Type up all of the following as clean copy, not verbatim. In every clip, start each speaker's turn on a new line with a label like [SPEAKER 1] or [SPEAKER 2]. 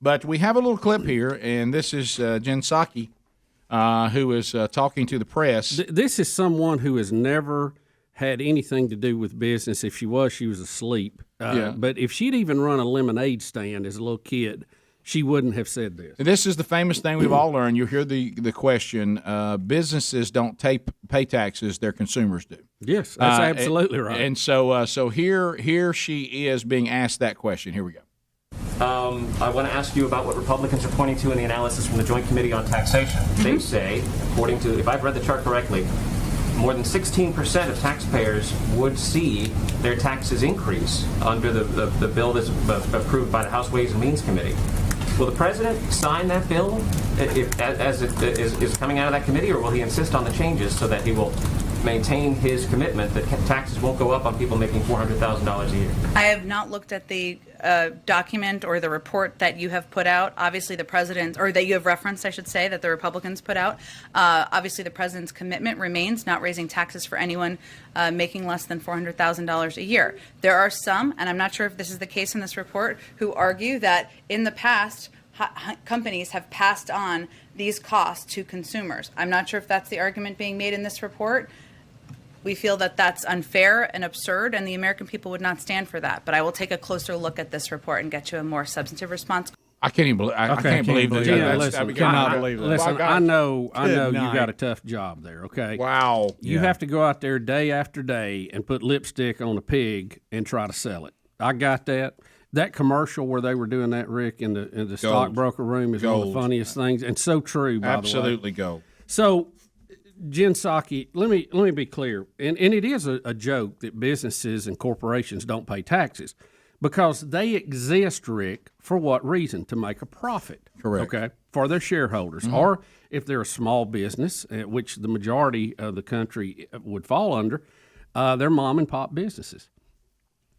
[SPEAKER 1] But we have a little clip here, and this is Jen Psaki, who is talking to the press.
[SPEAKER 2] This is someone who has never had anything to do with business. If she was asleep. But if she'd even run a lemonade stand as a little kid, she wouldn't have said this.
[SPEAKER 1] And this is the famous thing we've all learned. You hear the question, businesses don't pay taxes, their consumers do.
[SPEAKER 2] Yes, that's absolutely right.
[SPEAKER 1] And so here she is being asked that question. Here we go.
[SPEAKER 3] I want to ask you about what Republicans are pointing to in the analysis from the Joint Committee on Taxation. They say, according to, if I've read the chart correctly, more than 16% of taxpayers would see their taxes increase under the bill that's approved by the House Ways and Means Committee. Will the president sign that bill as it is coming out of that committee, or will he insist on the changes so that he will maintain his commitment that taxes won't go up on people making $400,000 a year?
[SPEAKER 4] I have not looked at the document or the report that you have put out. Obviously, the president, or that you have referenced, I should say, that the Republicans put out. Obviously, the president's commitment remains not raising taxes for anyone making less than $400,000 a year. There are some, and I'm not sure if this is the case in this report, who argue that in the past, companies have passed on these costs to consumers. I'm not sure if that's the argument being made in this report. We feel that that's unfair and absurd, and the American people would not stand for that. But I will take a closer look at this report and get you a more substantive response.
[SPEAKER 1] I can't even believe. I can't believe that.
[SPEAKER 2] Yeah, listen,
[SPEAKER 1] cannot believe that.
[SPEAKER 2] Listen, I know you got a tough job there. Okay.
[SPEAKER 1] Wow.
[SPEAKER 2] You have to go out there day after day and put lipstick on a pig and try to sell it. I got that. That commercial where they were doing that, Rick, in the stockbroker room is one of the funniest things, and so true. By the way,
[SPEAKER 1] absolutely gold.
[SPEAKER 2] So, Jen Psaki, let me be clear, and it is a joke that businesses and corporations don't pay taxes because they exist, Rick, for what reason? To make a profit.
[SPEAKER 1] Correct.
[SPEAKER 2] Okay, for their shareholders, or if they're a small business, which the majority of the country would fall under, they're mom and pop businesses.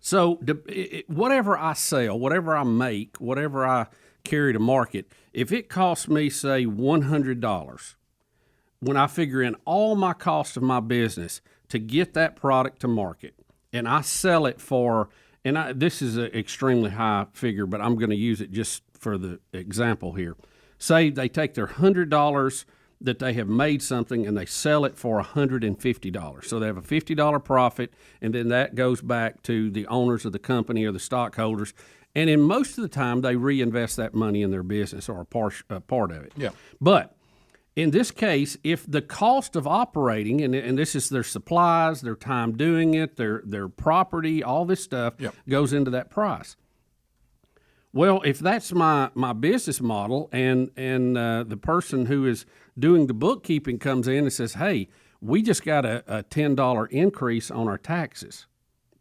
[SPEAKER 2] So whatever I sell, whatever I make, whatever I carry to market, if it costs me, say, $100, when I figure in all my cost of my business to get that product to market, and I sell it for, this is an extremely high figure, but I'm going to use it just for the example here. Say they take their $100 that they have made something and they sell it for $150. So they have a $50 profit, and then that goes back to the owners of the company or the stockholders. And in most of the time, they reinvest that money in their business or a part of it.
[SPEAKER 1] Yeah.
[SPEAKER 2] But in this case, if the cost of operating, and this is their supplies, their time doing it, their property, all this stuff goes into that price. Well, if that's my business model, and the person who is doing the bookkeeping comes in and says, hey, we just got a $10 increase on our taxes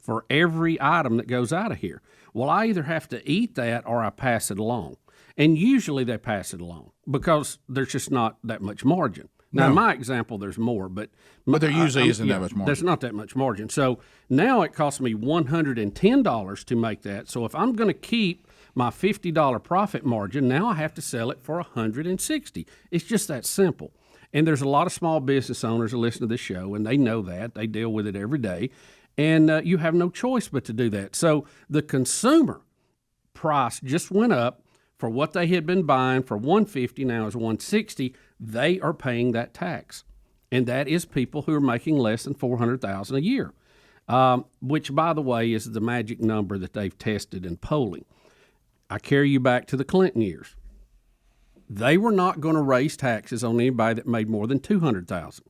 [SPEAKER 2] for every item that goes out of here. Well, I either have to eat that or I pass it along. And usually they pass it along because there's just not that much margin. Now, in my example, there's more, but
[SPEAKER 1] there usually isn't that much margin.
[SPEAKER 2] There's not that much margin. So now it costs me $110 to make that. So if I'm going to keep my $50 profit margin, now I have to sell it for $160. It's just that simple. And there's a lot of small business owners who listen to this show, and they know that. They deal with it every day. And you have no choice but to do that. So the consumer price just went up for what they had been buying for $150, now is $160. They are paying that tax. And that is people who are making less than $400,000 a year, which, by the way, is the magic number that they've tested in polling. I carry you back to the Clinton years. They were not going to raise taxes on anybody that made more than $200,000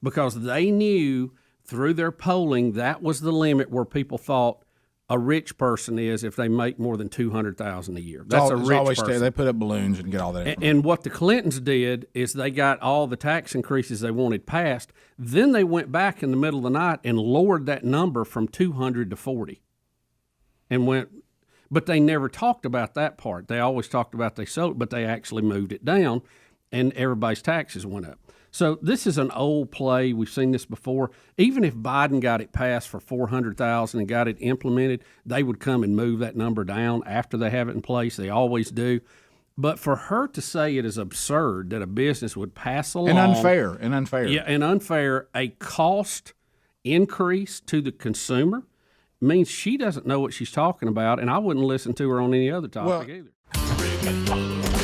[SPEAKER 2] because they knew through their polling that was the limit where people thought a rich person is if they make more than $200,000 a year. That's a rich person.
[SPEAKER 1] They put up balloons and get all that.
[SPEAKER 2] And what the Clintons did is they got all the tax increases they wanted passed. Then they went back in the middle of the night and lowered that number from 200 to 40 and went. But they never talked about that part. They always talked about they sold it, but they actually moved it down, and everybody's taxes went up. So this is an old play. We've seen this before. Even if Biden got it passed for $400,000 and got it implemented, they would come and move that number down after they have it in place. They always do. But for her to say it is absurd that a business would pass along
[SPEAKER 1] and unfair
[SPEAKER 2] a cost increase to the consumer means she doesn't know what she's talking about, and I wouldn't listen to her on any other topic either.
[SPEAKER 3] Okay.